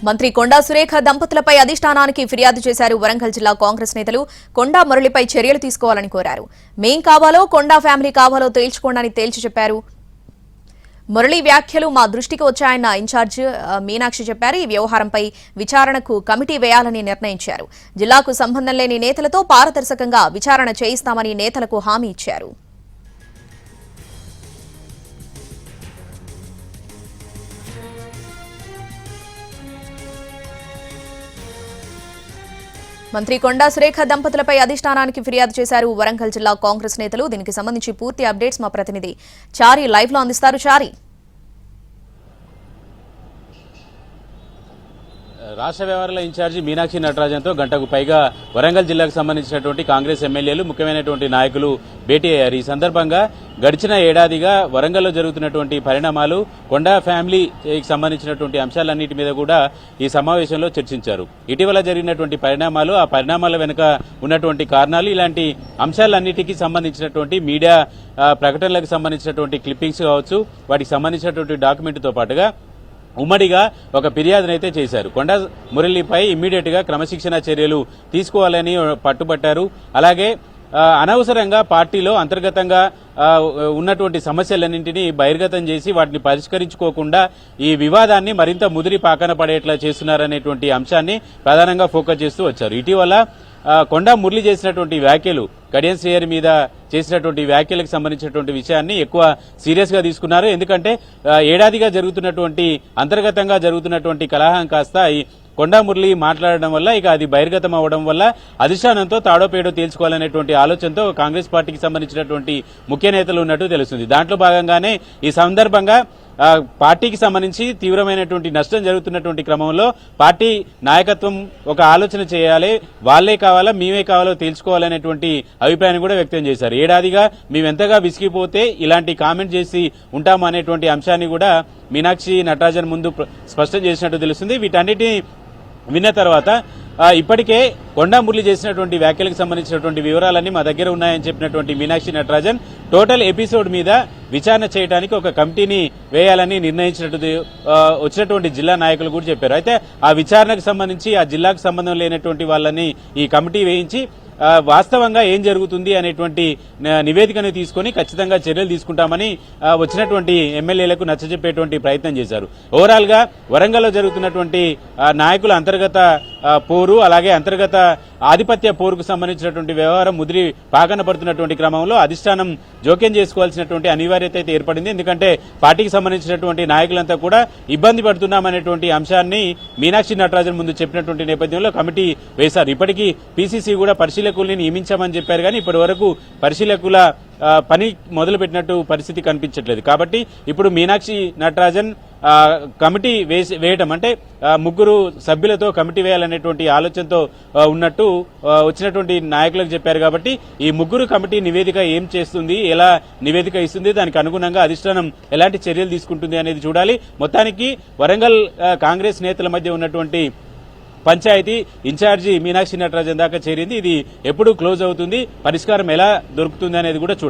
మంత్రి కొండా సురేఖ దంపతులపై అధిష్టానానికి ఫిర్యాదు చేశారు వరంగల్ జిల్లా కాంగ్రెస్ నేతలు. కొండా మురళిపై చర్యలు తీసుకోవాలని కోరారు. మేం కావాలో కొండా ఫ్యామిలీ కావాలో తేల్చుకోండి తేల్చి చెప్పారు. మురళి వ్యాఖ్యలు మా దృష్టికి వచ్చాయన్న ఇన్ఛార్జ్ మీనాక్షి చెప్పారు. ఈ వ్యవహారంపై విచారణకు కమిటీ వేయాలని నిర్ణయించారు. జిల్లాకు సంబంధం లేని నేతలతో పారదర్శకంగా విచారణ చేయిస్తామని నేతలకు హామీ ఇచ్చారు. మంత్రి కొండా సురేఖ దంపతులపై అధిష్టానానికి ఫిర్యాదు చేశారు వరంగల్ జిల్లా కాంగ్రెస్ నేతలు. దీనికి సంబంధించి పూర్తి అప్డేట్స్ మా ప్రతినిధి చారి లైవ్ లో అందిస్తారు. చారి, రాష్ట్ర వ్యవహారాల ఇన్ఛార్జి మీనాక్షి నటరాజన్తో గంటకు పైగా వరంగల్ జిల్లాకు సంబంధించినటువంటి కాంగ్రెస్ ఎమ్మెల్యేలు, ముఖ్యమైనటువంటి నాయకులు భేటీ అయ్యారు. ఈ సందర్భంగా గడిచిన ఏడాదిగా వరంగల్లో జరుగుతున్నటువంటి పరిణామాలు, కొండా ఫ్యామిలీకి సంబంధించినటువంటి అంశాలన్నిటి మీద కూడా ఈ సమావేశంలో చర్చించారు. ఇటీవల జరిగినటువంటి పరిణామాలు, ఆ పరిణామాల వెనుక ఉన్నటువంటి కారణాలు, ఇలాంటి అంశాలన్నిటికీ సంబంధించినటువంటి మీడియా ప్రకటనలకు సంబంధించినటువంటి క్లిప్పింగ్స్ కావచ్చు, వాటికి సంబంధించినటువంటి డాక్యుమెంట్తో పాటుగా ఉమ్మడిగా ఒక ఫిర్యాదునైతే చేశారు. కొండా మురళిపై ఇమ్మీడియట్ గా క్రమశిక్షణ చర్యలు తీసుకోవాలని పట్టుబట్టారు. అలాగే అనవసరంగా పార్టీలో అంతర్గతంగా ఉన్నటువంటి సమస్యలన్నింటినీ బహిర్గతం చేసి వాటిని పరిష్కరించుకోకుండా ఈ వివాదాన్ని మరింత ముదిరి పాకన పడేట్లా చేస్తున్నారనేటువంటి అంశాన్ని ప్రధానంగా ఫోకస్ చేస్తూ వచ్చారు. ఇటీవల కొండా మురళి చేసినటువంటి వ్యాఖ్యలు, కడియం శ్రీహరి మీద చేసినటువంటి వ్యాఖ్యలకు సంబంధించినటువంటి విషయాన్ని ఎక్కువ సీరియస్ గా తీసుకున్నారు. ఎందుకంటే ఏడాదిగా జరుగుతున్నటువంటి అంతర్గతంగా జరుగుతున్నటువంటి కలహం కాస్త కొండా మురళి మాట్లాడడం వల్ల ఇక అది బహిర్గతం అవ్వడం వల్ల అధిష్టానంతో తాడోపేడో తేల్చుకోవాలనేటువంటి ఆలోచనతో కాంగ్రెస్ పార్టీకి సంబంధించినటువంటి ముఖ్య నేతలు ఉన్నట్టు తెలుస్తుంది. దాంట్లో భాగంగానే ఈ సందర్భంగా పార్టీకి సంబంధించి తీవ్రమైనటువంటి నష్టం జరుగుతున్నటువంటి క్రమంలో పార్టీ నాయకత్వం ఒక ఆలోచన చేయాలి, వాళ్లే కావాలా మేమే కావాలో తేల్చుకోవాలనేటువంటి అభిప్రాయాన్ని కూడా వ్యక్తం చేశారు. ఏడాదిగా మేమెంతగా విసిగిపోతే ఇలాంటి కామెంట్ చేసి ఉంటాము అనేటువంటి అంశాన్ని కూడా మీనాక్షి నటరాజన్ ముందు స్పష్టం చేసినట్టు తెలుస్తుంది. వీటన్నిటిని విన్న తర్వాత ఇప్పటికే కొండా మురళి చేసినటువంటి వ్యాఖ్యలకు సంబంధించినటువంటి వివరాలన్నీ మా దగ్గర ఉన్నాయని చెప్పినటువంటి మీనాక్షి నటరాజన్ టోటల్ ఎపిసోడ్ మీద విచారణ చేయడానికి ఒక కమిటీని వేయాలని నిర్ణయించినట్టు వచ్చినటువంటి జిల్లా నాయకులు కూడా చెప్పారు. అయితే ఆ విచారణకు సంబంధించి ఆ జిల్లాకు సంబంధం లేనటువంటి వాళ్ళని ఈ కమిటీ వేయించి వాస్తవంగా ఏం జరుగుతుంది అనేటువంటి నివేదికను తీసుకుని ఖచ్చితంగా చర్యలు తీసుకుంటామని వచ్చినటువంటి ఎమ్మెల్యేలకు నచ్చజెప్పేటువంటి ప్రయత్నం చేశారు. ఓవరాల్ గా వరంగల్లో జరుగుతున్నటువంటి నాయకుల అంతర్గత పోరు, అలాగే అంతర్గత ఆధిపత్య పోరుకు సంబంధించినటువంటి వ్యవహారం ముదిరి పాకన పడుతున్నటువంటి క్రమంలో అధిష్టానం జోక్యం చేసుకోవాల్సినటువంటి అనివార్యత అయితే ఏర్పడింది. ఎందుకంటే పార్టీకి సంబంధించినటువంటి నాయకులంతా కూడా ఇబ్బంది పడుతున్నామనేటువంటి అంశాన్ని మీనాక్షి నటరాజన్ ముందు చెప్పినటువంటి నేపథ్యంలో కమిటీ వేశారు. ఇప్పటికీ పీసీసీ కూడా పరిశీలకుల్ని నియమించామని చెప్పారు, కానీ ఇప్పటి వరకు పరిశీలకుల పని మొదలుపెట్టినట్టు పరిస్థితి కనిపించట్లేదు. కాబట్టి ఇప్పుడు మీనాక్షి నటరాజన్ కమిటీ వేయటం అంటే ముగ్గురు సభ్యులతో కమిటీ వేయాలనేటువంటి ఆలోచనతో ఉన్నట్టు వచ్చినటువంటి నాయకులకు చెప్పారు. కాబట్టి ఈ ముగ్గురు కమిటీ నివేదిక ఏం చేస్తుంది, ఎలా నివేదిక ఇస్తుంది, దానికి అనుగుణంగా అధిష్టానం ఎలాంటి చర్యలు తీసుకుంటుంది అనేది చూడాలి. మొత్తానికి వరంగల్ కాంగ్రెస్ నేతల మధ్య ఉన్నటువంటి పంచాయతీ ఇన్ఛార్జి మీనాక్షి నటరాజన్ దాకా చేరింది. ఇది ఎప్పుడు క్లోజ్ అవుతుంది, పరిష్కారం ఎలా దొరుకుతుంది అనేది కూడా చూడాలి.